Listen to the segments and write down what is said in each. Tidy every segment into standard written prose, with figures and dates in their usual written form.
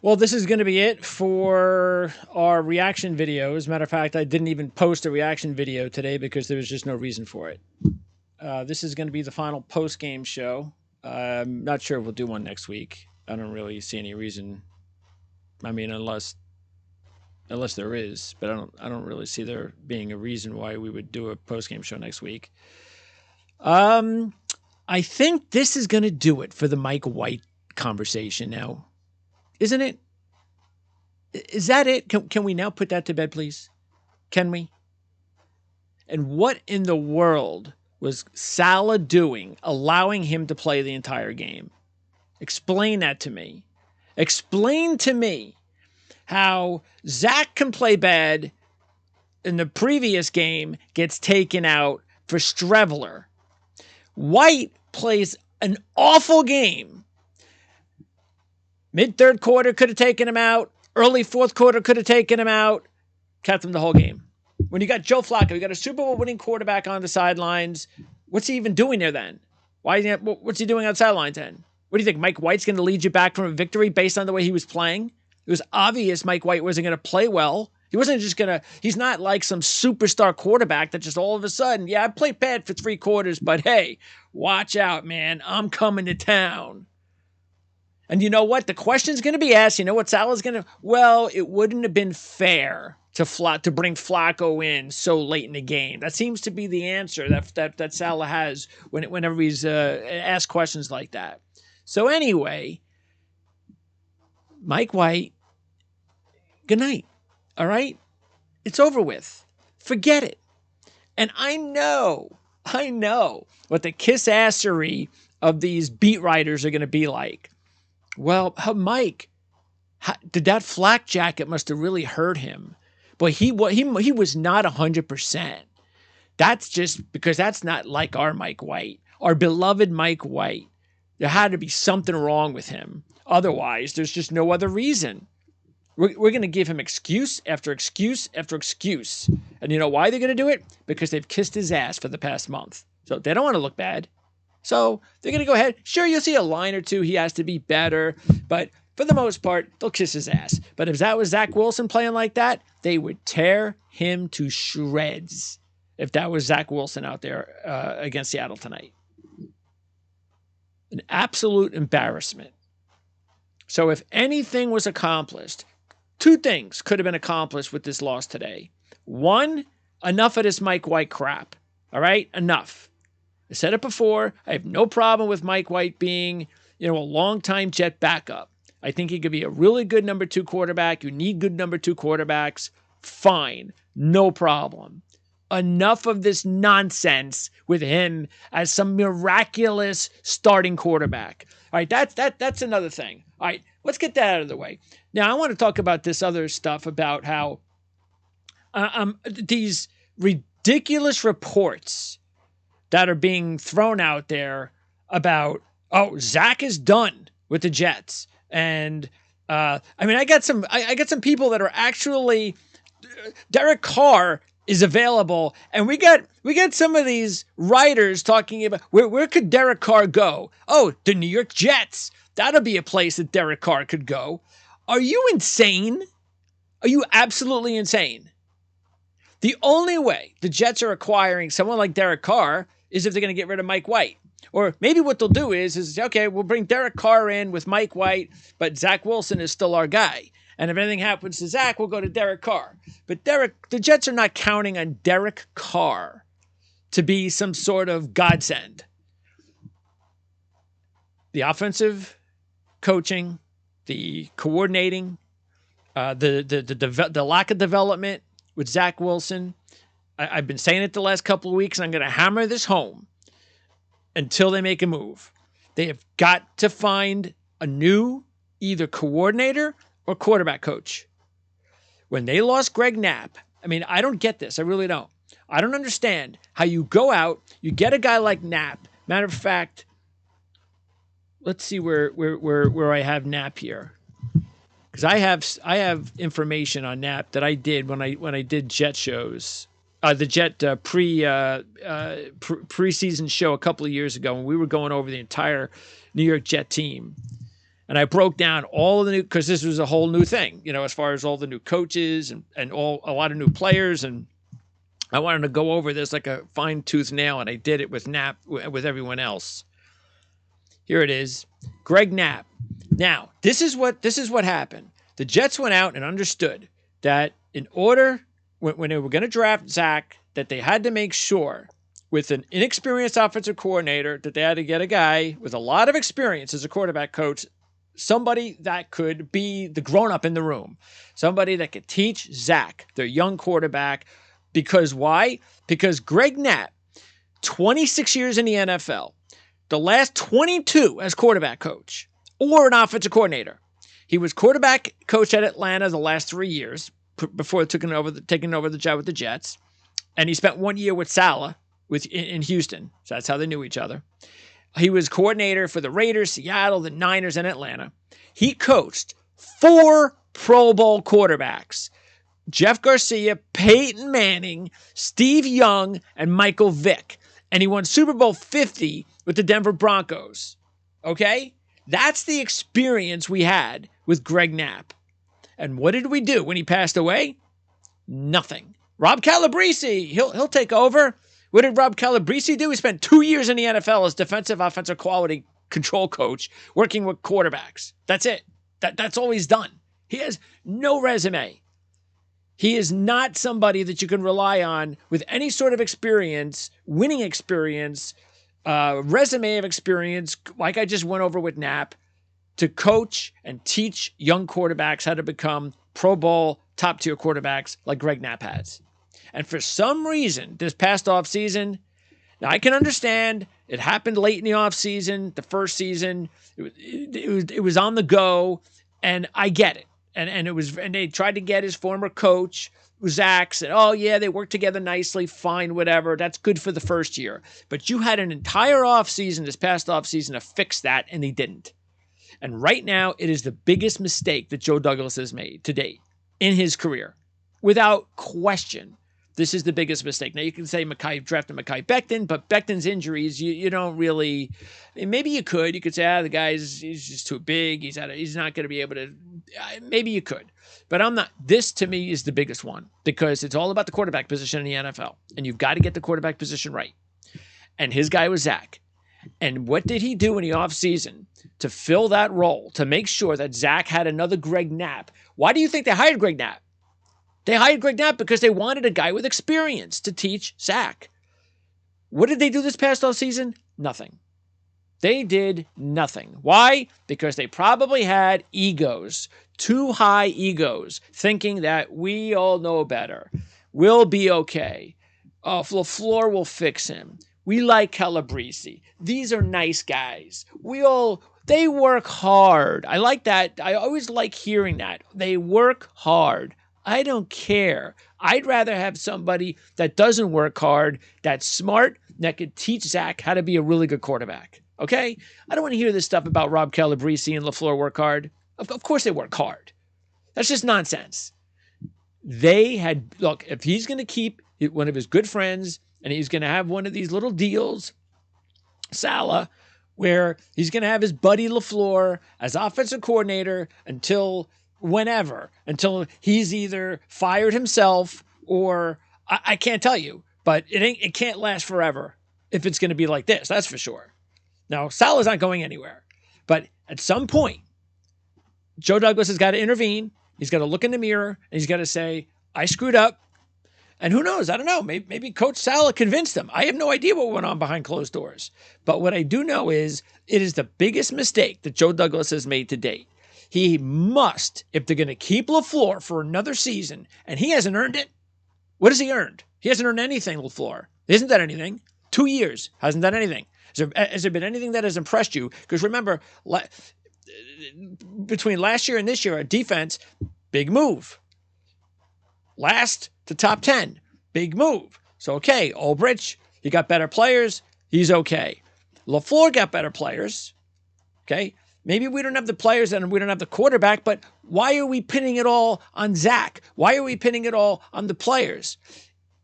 Well, this is going to be it for our reaction video. As a matter of fact, I didn't even post a reaction video today because there was just no reason for it. This is going to be the final post game show. I'm not sure if we'll do one next week. I don't really see any reason. I mean, unless there is, but I don't really see there being a reason why we would do a post game show next week. Um, I think this is going to do it for the Mike White conversation now, isn't it? Is that it? Can we now put that to bed, please? Can we? And what in the world was Salah doing, allowing him to play the entire game? Explain that to me. Explain to me how Zach can play bad in the previous game, gets taken out for Strevler. White plays an awful game. Mid-third quarter could have taken him out. Early fourth quarter could have taken him out. Kept him the whole game. When you got Joe Flacco, you got a Super Bowl winning quarterback on the sidelines. What's he even doing there then? What's he doing on the sidelines then? What do you think? Mike White's going to lead you back from a victory based on the way he was playing? It was obvious Mike White wasn't going to play well. He wasn't just going to, he's not like some superstar quarterback that just all of a sudden, yeah, I played bad for 3 quarters, but hey, watch out, man. I'm coming to town. And you know what? The question's going to be asked. You know what Salah's going to, well, it wouldn't have been fair to bring Flacco in so late in the game. That seems to be the answer that Salah has whenever he's asked questions like that. So anyway, Mike White, good night. All right? It's over with. Forget it. And I know what the kiss-assery of these beat writers are going to be like. Well, Mike, did that flak jacket must have really hurt him. But he was not 100%. That's just because that's not like our Mike White, our beloved Mike White. There had to be something wrong with him. Otherwise, there's just no other reason. We're going to give him excuse after excuse after excuse. And you know why they're going to do it? Because they've kissed his ass for the past month. So they don't want to look bad. So they're going to go ahead. Sure, you'll see a line or two. He has to be better. But for the most part, they'll kiss his ass. But if that was Zach Wilson playing like that, they would tear him to shreds if that was Zach Wilson out there against Seattle tonight. An absolute embarrassment. So if anything was accomplished, 2 things could have been accomplished with this loss today. 1, enough of this Mike White crap. All right? Enough. I said it before. I have no problem with Mike White being, a long-time Jet backup. I think he could be a really good number 2 quarterback. You need good number 2 quarterbacks. Fine. No problem. Enough of this nonsense with him as some miraculous starting quarterback. All right, that's another thing. All right, let's get that out of the way. Now, I want to talk about this other stuff about how these ridiculous reports that are being thrown out there about, Zach is done with the Jets. And I got some people that are actually Derek Carr is available, and we got some of these writers talking about where could Derek Carr go? Oh, the New York Jets. That'll be a place that Derek Carr could go. Are you insane? Are you absolutely insane? The only way the Jets are acquiring someone like Derek Carr is if they're going to get rid of Mike White. Or maybe what they'll do is okay, we'll bring Derek Carr in with Mike White, but Zach Wilson is still our guy. And if anything happens to Zach, we'll go to Derek Carr. But the Jets are not counting on Derek Carr to be some sort of godsend. The offensive coaching, the coordinating, the lack of development with Zach Wilson. I've been saying it the last couple of weeks, and I'm going to hammer this home until they make a move. They have got to find a new either coordinator or quarterback coach. When they lost Greg Knapp, I don't get this. I really don't. I don't understand how you go out, you get a guy like Knapp. Matter of fact, let's see where I have Knapp here. Because I have information on Knapp that I did when I did Jet shows. The Jet preseason show a couple of years ago when we were going over the entire New York Jet team. And I broke down all of the new, because this was a whole new thing, as far as all the new coaches and a lot of new players. And I wanted to go over this like a fine tooth nail, and I did it with Knapp, with everyone else. Here it is. Greg Knapp. Now, this is what happened. The Jets went out and understood that in order, when they were going to draft Zach, that they had to make sure with an inexperienced offensive coordinator that they had to get a guy with a lot of experience as a quarterback coach, somebody that could be the grown-up in the room, somebody that could teach Zach, their young quarterback. Because why? Because Greg Knapp, 26 years in the NFL, the last 22 as quarterback coach or an offensive coordinator. He was quarterback coach at Atlanta the last 3 years before taking over the job with the Jets. And he spent 1 year with Saleh in Houston. So that's how they knew each other. He was coordinator for the Raiders, Seattle, the Niners, and Atlanta. He coached 4 Pro Bowl quarterbacks: Jeff Garcia, Peyton Manning, Steve Young, and Michael Vick. And he won Super Bowl 50 with the Denver Broncos. Okay? That's the experience we had with Greg Knapp. And what did we do when he passed away? Nothing. Rob Calabrese, he'll take over. What did Rob Calabrese do? He spent 2 years in the NFL as defensive offensive quality control coach, working with quarterbacks. That's it. That's all he's done. He has no resume. He is not somebody that you can rely on with any sort of experience, winning experience, resume of experience, like I just went over with Knapp, to coach and teach young quarterbacks how to become Pro Bowl top-tier quarterbacks like Greg Knapp has. And for some reason, this past offseason, now I can understand it happened late in the offseason, the first season, it was on the go, and I get it. And they tried to get his former coach, Zach, said, oh yeah, they worked together nicely, fine, whatever. That's good for the first year. But you had an entire offseason, this past offseason, to fix that, and they didn't. And right now, it is the biggest mistake that Joe Douglas has made to date in his career. Without question, this is the biggest mistake. Now, you can say drafted Mekhi Becton, but Becton's injuries, you don't really, maybe you could. You could say, the guy's he's just too big. He's not going to be able to, maybe you could. But I'm not. This, to me, is the biggest one because it's all about the quarterback position in the NFL. And you've got to get the quarterback position right. And his guy was Zach. And what did he do in the offseason to fill that role, to make sure that Zach had another Greg Knapp? Why do you think they hired Greg Knapp? They hired Greg Knapp because they wanted a guy with experience to teach Zach. What did they do this past offseason? Nothing. They did nothing. Why? Because they probably had egos, too high egos, thinking that we all know better. We'll be okay. LaFleur will fix him. We like Calabrese. These are nice guys. They work hard. I like that. I always like hearing that. They work hard. I don't care. I'd rather have somebody that doesn't work hard, that's smart, that could teach Zach how to be a really good quarterback. Okay? I don't want to hear this stuff about Rob Calabrese and LaFleur work hard. Of course they work hard. That's just nonsense. Look, if he's going to keep one of his good friends and he's going to have one of these little deals, Saleh, where he's going to have his buddy LaFleur as offensive coordinator until he's either fired himself or I can't tell you, but it can't last forever if it's going to be like this. That's for sure. Now, Saleh's not going anywhere, but at some point, Joe Douglas has got to intervene. He's got to look in the mirror and he's got to say, I screwed up. And who knows? I don't know. Maybe Coach Saleh convinced them. I have no idea what went on behind closed doors. But what I do know is it is the biggest mistake that Joe Douglas has made to date. He must, if they're going to keep LaFleur for another season, and he hasn't earned it. What has he earned? He hasn't earned anything, LaFleur. He hasn't done anything. 2 years, hasn't done anything. Has there been anything that has impressed you? Because remember, between last year and this year, our defense, big move. Last to top 10, big move. So, okay, Ulbrich, he got better players. He's okay. LaFleur got better players. Okay, maybe we don't have the players and we don't have the quarterback, but why are we pinning it all on Zach? Why are we pinning it all on the players?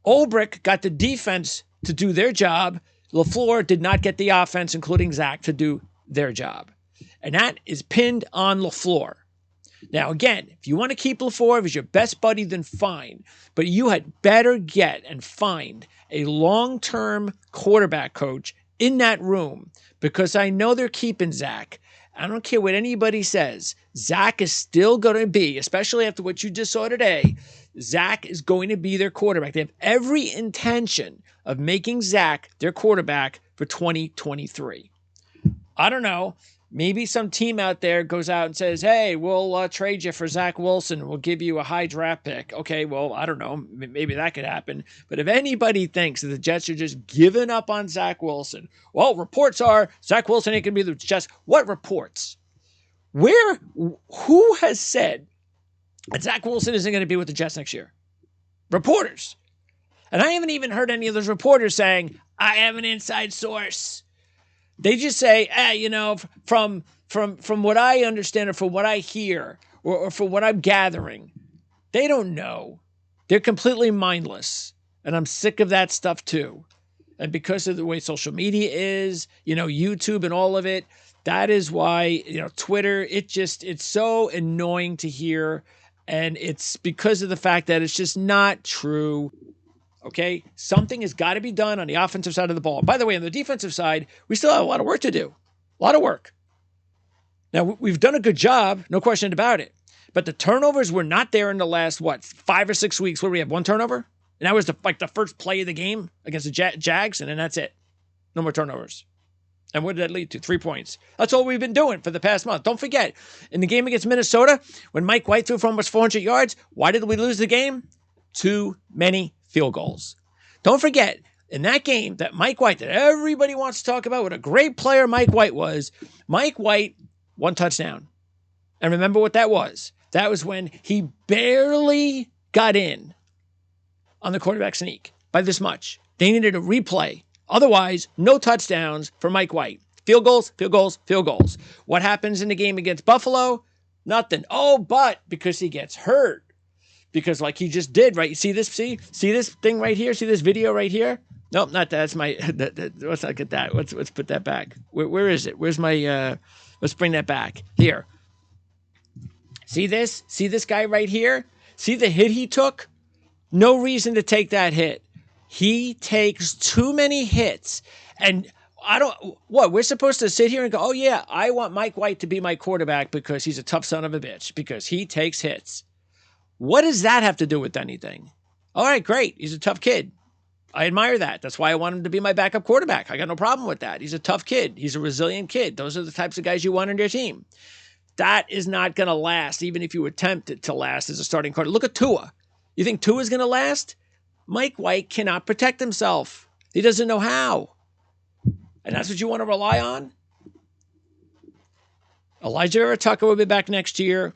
Ulbrich got the defense to do their job. LaFleur did not get the offense, including Zach, to do their job. and that is pinned on LaFleur. Now, again, if you want to keep LaFleur as your best buddy, then fine. But you had better get and find a long-term quarterback coach in that room, because I know they're keeping Zach. I don't care what anybody says. Zach is still going to be, especially after what you just saw today, Zach is going to be their quarterback. They have every intention of making Zach their quarterback for 2023. I don't know. Maybe some team out there goes out and says, hey, we'll trade you for Zach Wilson. We'll give you a high draft pick. Okay, well, I don't know. Maybe that could happen. But if anybody thinks that the Jets are just giving up on Zach Wilson, well, reports are Zach Wilson ain't going to be the Jets. What reports? Who has said that Zach Wilson isn't going to be with the Jets next year? Reporters. And I haven't even heard any of those reporters saying, I have an inside source. They just say, from what I understand or from what I hear or from what I'm gathering, they don't know. They're completely mindless. And I'm sick of that stuff too. And because of the way social media is, YouTube and all of it, that is why, Twitter, it's so annoying to hear. And it's because of the fact that it's just not true. Okay, something has got to be done on the offensive side of the ball. By the way, on the defensive side, we still have a lot of work to do. A lot of work. Now, we've done a good job, no question about it. But the turnovers were not there in the last, 5 or 6 weeks where we have one turnover? And that was the first play of the game against the Jags, and then that's it. No more turnovers. And what did that lead to? 3 points. That's all we've been doing for the past month. Don't forget, in the game against Minnesota, when Mike White threw for almost 400 yards, why did we lose the game? Too many field goals. Don't forget, in that game that Mike White, that everybody wants to talk about, what a great player Mike White was, Mike White, 1 touchdown. And remember what that was? That was when he barely got in on the quarterback sneak by this much. They needed a replay. Otherwise, no touchdowns for Mike White. Field goals, field goals, field goals. What happens in the game against Buffalo? Nothing. Oh, but because he gets hurt. Because like he just did, right? You see this? See this thing right here? See this video right here? Nope, not that. That's my. Let's not get that. Let's put that back. Where is it? Where's my? Let's bring that back here. See this? See this guy right here? See the hit he took? No reason to take that hit. He takes too many hits, and we're supposed to sit here and go, oh yeah, I want Mike White to be my quarterback because he's a tough son of a bitch because he takes hits. What does that have to do with anything? All right, great. He's a tough kid. I admire that. That's why I want him to be my backup quarterback. I got no problem with that. He's a tough kid. He's a resilient kid. Those are the types of guys you want on your team. That is not going to last, even if you attempt it to last as a starting quarterback. Look at Tua. You think Tua is going to last? Mike White cannot protect himself. He doesn't know how. And that's what you want to rely on? Elijah Vera Tucker will be back next year.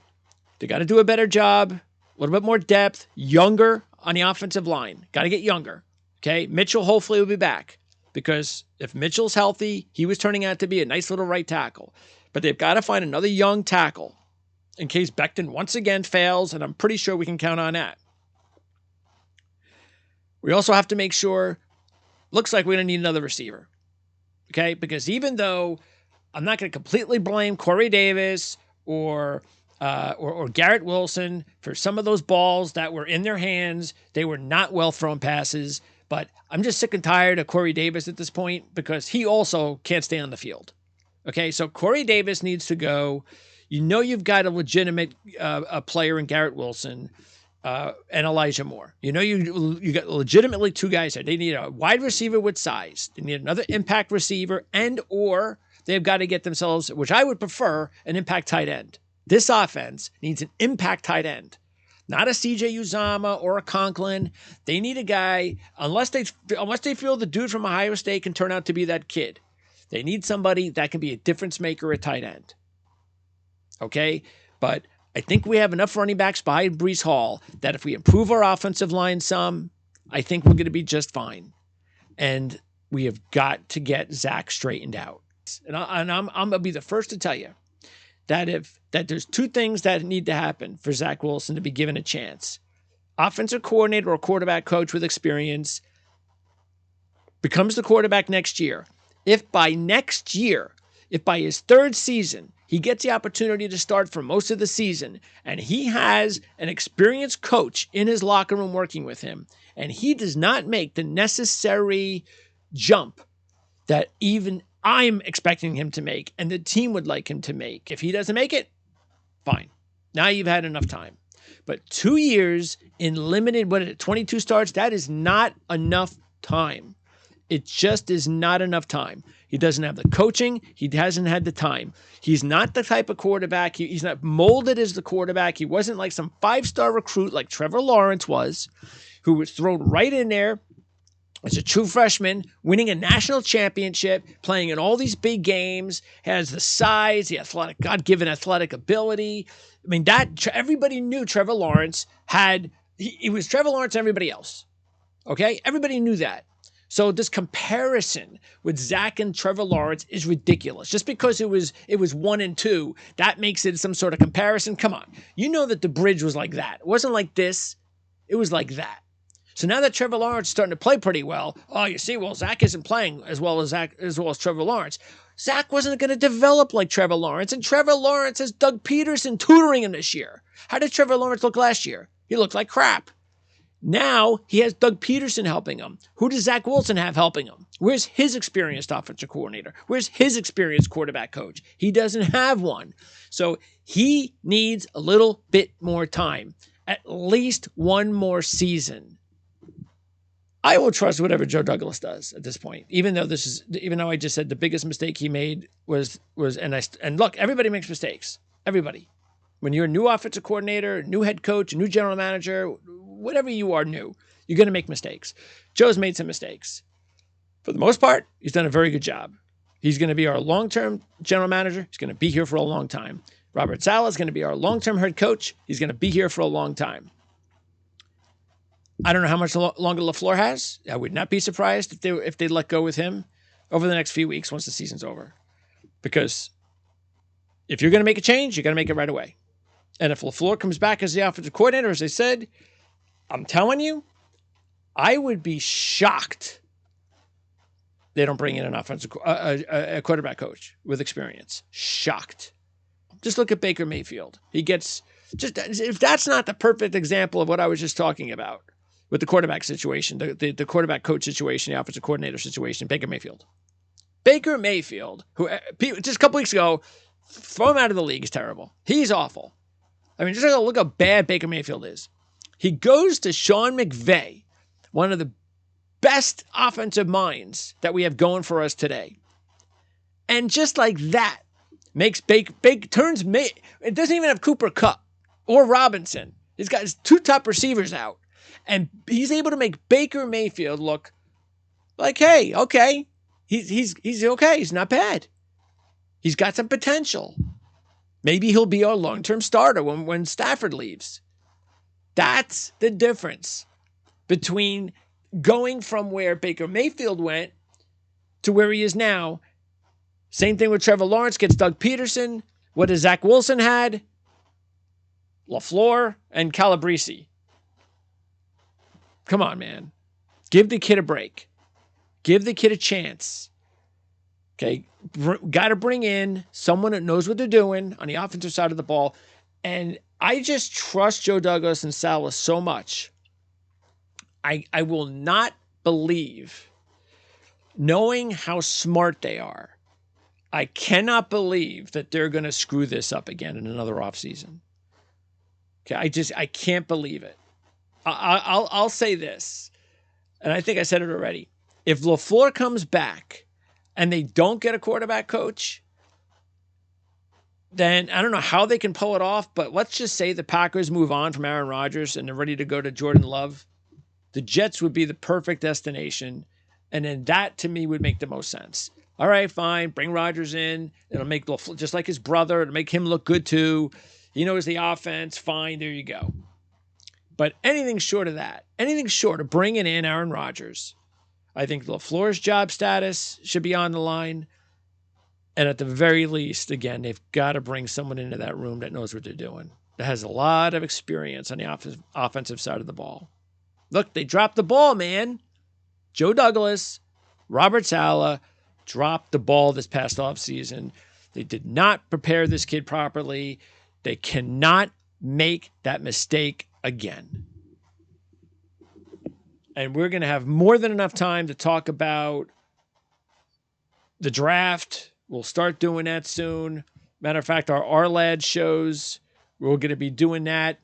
They got to do a better job. A little bit more depth, younger on the offensive line. Got to get younger. Okay, Mitchell hopefully will be back because if Mitchell's healthy, he was turning out to be a nice little right tackle. But they've got to find another young tackle in case Becton once again fails, and I'm pretty sure we can count on that. We also have to make sure, looks like we're going to need another receiver. Okay, because even though I'm not going to completely blame Corey Davis or Garrett Wilson for some of those balls that were in their hands. They were not well-thrown passes, but I'm just sick and tired of Corey Davis at this point because he also can't stay on the field. Okay, so Corey Davis needs to go. You've got a legitimate player in Garrett Wilson and Elijah Moore. You got legitimately 2 guys there. They need a wide receiver with size. They need another impact receiver or they've got to get themselves, which I would prefer, an impact tight end. This offense needs an impact tight end, not a CJ Uzomah or a Conklin. They need a guy, unless they feel the dude from Ohio State can turn out to be that kid. They need somebody that can be a difference maker at tight end. Okay? But I think we have enough running backs behind Breece Hall that if we improve our offensive line some, I think we're going to be just fine. And we have got to get Zach straightened out. And I'm going to be the first to tell you that there's 2 things that need to happen for Zach Wilson to be given a chance. Offensive coordinator or quarterback coach with experience becomes the quarterback next year. If by next year, if by his 3rd season, He gets the opportunity to start for most of the season, and he has an experienced coach in his locker room working with him, and he does not make the necessary jump that even I'm expecting him to make and the team would like him to make. If he doesn't make it, fine. Now you've had enough time. But 2 years in limited, 22 starts, that is not enough time. It just is not enough time. He doesn't have the coaching. He hasn't had the time. He's not the type of quarterback. He's not molded as the quarterback. He wasn't like some 5-star recruit like Trevor Lawrence was, who was thrown right in there as a true freshman, winning a national championship, playing in all these big games, has the size, the athletic, God-given athletic ability. I mean, everybody knew Trevor Lawrence had, he was Trevor Lawrence and everybody else. Okay? Everybody knew that. So this comparison with Zach and Trevor Lawrence is ridiculous. Just because it was 1 and 2, that makes it some sort of comparison. Come on. You know that the bridge was like that. It wasn't like this. It was like that. So now that Trevor Lawrence is starting to play pretty well, oh, you see, well, Zach isn't playing as well as Trevor Lawrence. Zach wasn't going to develop like Trevor Lawrence, and Trevor Lawrence has Doug Peterson tutoring him this year. How did Trevor Lawrence look last year? He looked like crap. Now he has Doug Peterson helping him. Who does Zach Wilson have helping him? Where's his experienced offensive coordinator? Where's his experienced quarterback coach? He doesn't have one. So he needs a little bit more time, at least one more season. I will trust whatever Joe Douglas does at this point, even though I just said the biggest mistake he made was and look, everybody makes mistakes. Everybody. When you're a new offensive coordinator, new head coach, new general manager, whatever you are new, you're going to make mistakes. Joe's made some mistakes. For the most part, he's done a very good job. He's going to be our long-term general manager. He's going to be here for a long time. Robert Saleh is going to be our long-term head coach. He's going to be here for a long time. I don't know how much longer LaFleur has. I would not be surprised if they let go with him over the next few weeks once the season's over. Because if you're going to make a change, you got to make it right away. And if LaFleur comes back as the offensive coordinator, as they said, I'm telling you, I would be shocked they don't bring in an offensive a quarterback coach with experience. Shocked. Just look at Baker Mayfield. He gets if that's not the perfect example of what I was just talking about with the quarterback situation, the quarterback coach situation, the offensive coordinator situation, Baker Mayfield. Baker Mayfield, who just a couple weeks ago, throw him out of the league, is terrible. He's awful. I mean, just look how bad Baker Mayfield is. He goes to Sean McVay, one of the best offensive minds that we have going for us today. And just like that, makes it doesn't even have Cooper Kupp or Robinson. He's got his 2 top receivers out. And he's able to make Baker Mayfield look like, hey, okay, he's okay. He's not bad. He's got some potential. Maybe he'll be our long-term starter when Stafford leaves. That's the difference between going from where Baker Mayfield went to where he is now. Same thing with Trevor Lawrence gets Doug Peterson. What does Zach Wilson had? LaFleur and Calabrese. Come on, man. Give the kid a break. Give the kid a chance. Okay, got to bring in someone that knows what they're doing on the offensive side of the ball. And I just trust Joe Douglas and Saleh so much. I will not believe, knowing how smart they are, I cannot believe that they're going to screw this up again in another offseason. Okay, I can't believe it. I'll say this, and I think I said it already. If LaFleur comes back and they don't get a quarterback coach, then I don't know how they can pull it off, but let's just say the Packers move on from Aaron Rodgers and they're ready to go to Jordan Love. The Jets would be the perfect destination, and then that, to me, would make the most sense. All right, fine, bring Rodgers in. It'll make LaFleur, just like his brother, it'll make him look good too. He knows the offense. Fine, there you go. But anything short of that, anything short of bringing in Aaron Rodgers, I think LaFleur's job status should be on the line. And at the very least, again, they've got to bring someone into that room that knows what they're doing, that has a lot of experience on the offensive side of the ball. Look, they dropped the ball, man. Joe Douglas, Robert Saleh dropped the ball this past offseason. They did not prepare this kid properly. They cannot make that mistake again. And we're going to have more than enough time to talk about the draft. We'll start doing that soon. Matter of fact, our RLAD shows, we're going to be doing that.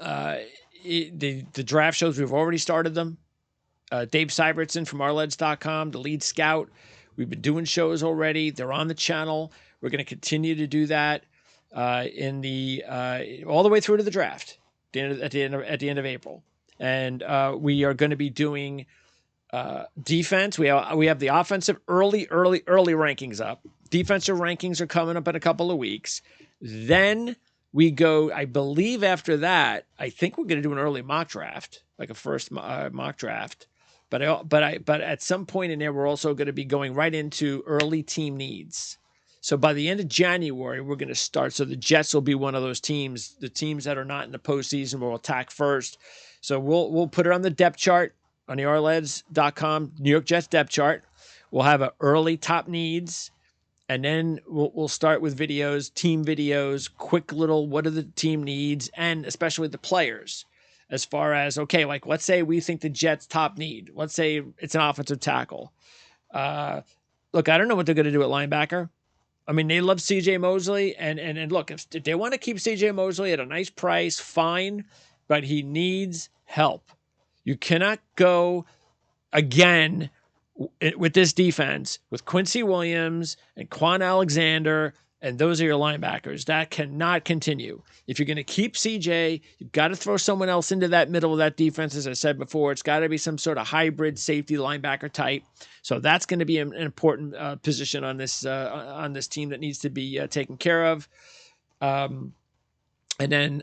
The draft shows, we've already started them. Dave Syvertson from RLEDs.com, the lead scout. We've been doing shows already. They're on the channel. We're going to continue to do that all the way through to the draft at the end of April. And we are going to be doing defense. We have the offensive early rankings up. Defensive rankings are coming up in a couple of weeks. Then we go, I believe after that, I think we're going to do an early mock draft, like a first mock draft. But at some point in there, we're also going to be going right into early team needs. So by the end of January, we're going to start. So the Jets will be one of those teams, the teams that are not in the postseason will attack first. So we'll put it on the depth chart on the RLEDs.com New York Jets depth chart. We'll have an early top needs. And then we'll start with videos, team videos, quick little, what are the team needs, and especially the players. As far as, okay, like let's say we think the Jets top need. Let's say it's an offensive tackle. Look, I don't know what they're going to do at linebacker. I mean, they love C.J. Mosley. And look, if they want to keep C.J. Mosley at a nice price, fine. But he needs help. You cannot go again with this defense, with Quincy Williams and Quan Alexander, and those are your linebackers. That cannot continue. If you're going to keep CJ, you've got to throw someone else into that middle of that defense. As I said before, it's got to be some sort of hybrid safety linebacker type. So that's going to be an important position on this team that needs to be taken care of. And then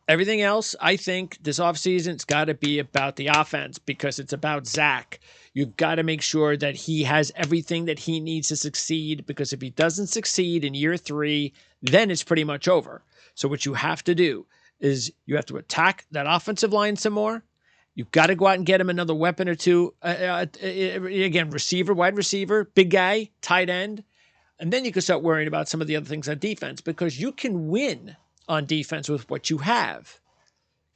everything else, I think this offseason, it's got to be about the offense because it's about Zach. You've got to make sure that he has everything that he needs to succeed, because if he doesn't succeed in year 3, then it's pretty much over. So what you have to do is you have to attack that offensive line some more. You've got to go out and get him another weapon or two. Again, receiver, wide receiver, big guy, tight end. And then you can start worrying about some of the other things on defense, because you can win on defense with what you have.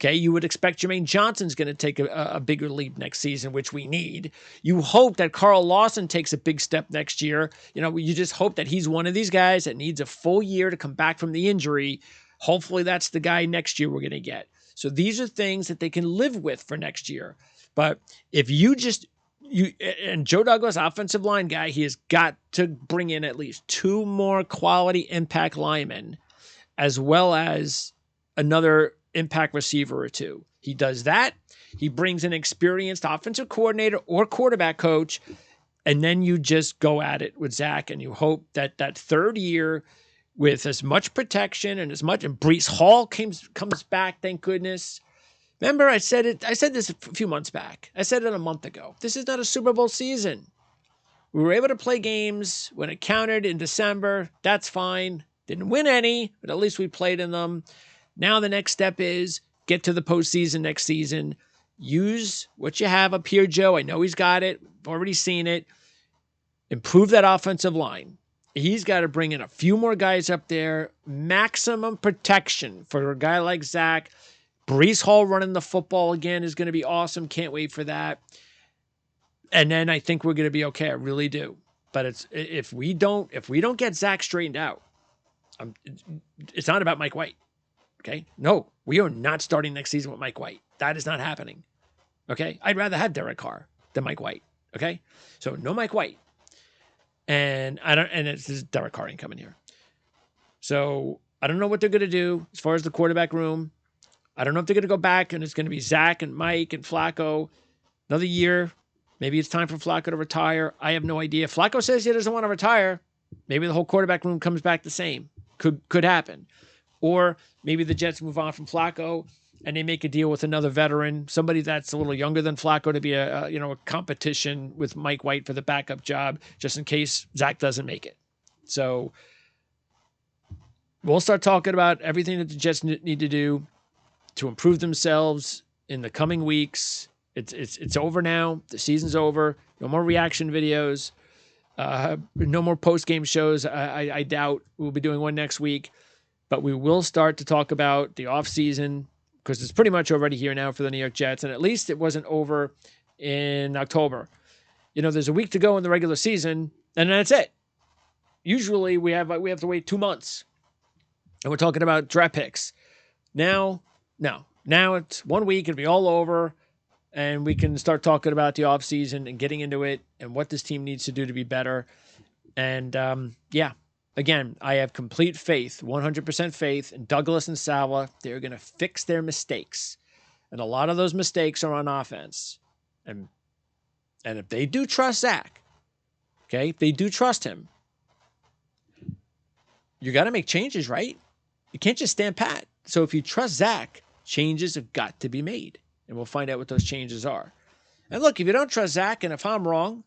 Okay, you would expect Jermaine Johnson's going to take a bigger leap next season, which we need. You hope that Carl Lawson takes a big step next year. You know, you just hope that he's one of these guys that needs a full year to come back from the injury. Hopefully that's the guy next year we're going to get. So these are things that they can live with for next year. But if and Joe Douglas, offensive line guy, he has got to bring in at least 2 more quality impact linemen, as well as another impact receiver or 2. He does that. He brings an experienced offensive coordinator or quarterback coach, and then you just go at it with Zach, and you hope that that third year with as much protection and Breece Hall comes back, thank goodness. Remember, I said this a few months back. I said it a month ago. This is not a Super Bowl season. We were able to play games when it counted in December. That's fine. Didn't win any, but at least we played in them. Now the next step is get to the postseason next season. Use what you have up here, Joe. I know he's got it. I've already seen it. Improve that offensive line. He's got to bring in a few more guys up there. Maximum protection for a guy like Zach. Breece Hall running the football again is going to be awesome. Can't wait for that. And then I think we're going to be okay. I really do. But if we don't get Zach straightened out, it's not about Mike White. Okay? No, we are not starting next season with Mike White. That is not happening. Okay? I'd rather have Derek Carr than Mike White. Okay? So no Mike White. And it's Derek Carr ain't coming here. So I don't know what they're going to do as far as the quarterback room. I don't know if they're going to go back and it's going to be Zach and Mike and Flacco another year. Maybe it's time for Flacco to retire. I have no idea. Flacco says he doesn't want to retire. Maybe the whole quarterback room comes back the same. Could happen. Or maybe the Jets move on from Flacco and they make a deal with another veteran, somebody that's a little younger than Flacco, to be a competition with Mike White for the backup job, just in case Zach doesn't make it. So we'll start talking about everything that the Jets need to do to improve themselves in the coming weeks. It's over now. The season's over. No more reaction videos. No more post-game shows. I doubt we'll be doing one next week, but we will start to talk about the offseason because it's pretty much already here now for the New York Jets, and at least it wasn't over in October. There's a week to go in the regular season, and that's it. Usually we have to wait 2 months, and we're talking about draft picks. Now it's 1 week, it'll be all over, and we can start talking about the offseason and getting into it and what this team needs to do to be better. And again, I have complete faith, 100% faith in Douglas and Saleh. They're going to fix their mistakes. And a lot of those mistakes are on offense. And if they do trust Zach, okay, if they do trust him, you got to make changes, right? You can't just stand pat. So if you trust Zach, changes have got to be made. And we'll find out what those changes are. And look, if you don't trust Zach, and if I'm wrong,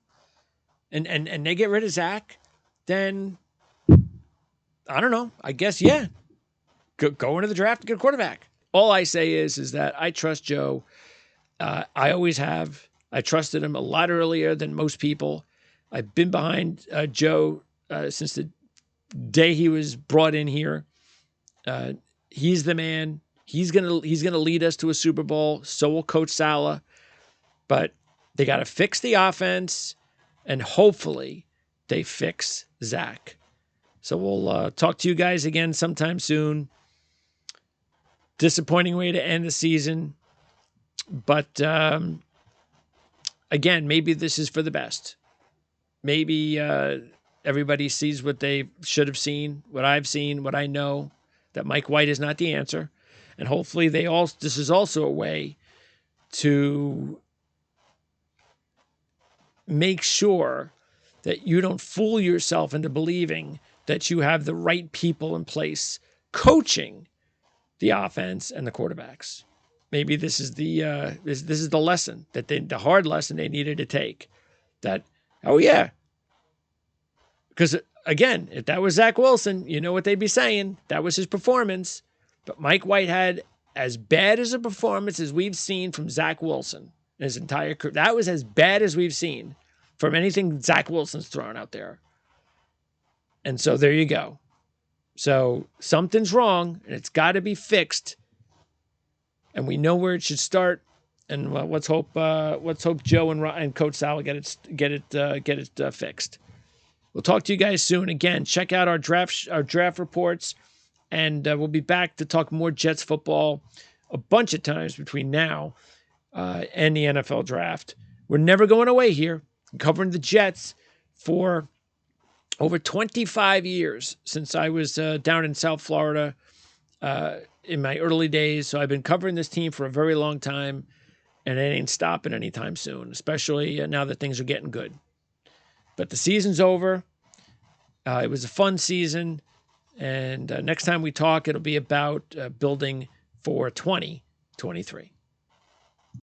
and they get rid of Zach, then I don't know. I guess, go into the draft and get a quarterback. All I say is that I trust Joe. I always have. I trusted him a lot earlier than most people. I've been behind Joe since the day he was brought in here. He's the man. He's gonna lead us to a Super Bowl. So will Coach Saleh. But they got to fix the offense, and hopefully they fix Zach. So we'll talk to you guys again sometime soon. Disappointing way to end the season. But again, maybe this is for the best. Maybe everybody sees what they should have seen, what I've seen, what I know, that Mike White is not the answer. And hopefully this is also a way to make sure that you don't fool yourself into believing that you have the right people in place coaching the offense and the quarterbacks. Maybe this is the this is the lesson the hard lesson they needed to take. That, oh yeah, because again, if that was Zach Wilson, you know what they'd be saying. That was his performance. But Mike White had as bad as a performance as we've seen from Zach Wilson in his entire career. That was as bad as we've seen from anything Zach Wilson's thrown out there. And so there you go. So something's wrong, and it's got to be fixed. And we know where it should start. And let's hope Joe and Coach Saleh get it fixed. We'll talk to you guys soon. Again, check out our draft reports, and we'll be back to talk more Jets football a bunch of times between now and the NFL draft. We're never going away here. I'm covering the Jets for over 25 years since I was down in South Florida in my early days. So I've been covering this team for a very long time, and it ain't stopping anytime soon, especially now that things are getting good. But the season's over. It was a fun season. And next time we talk, it'll be about building for 2023.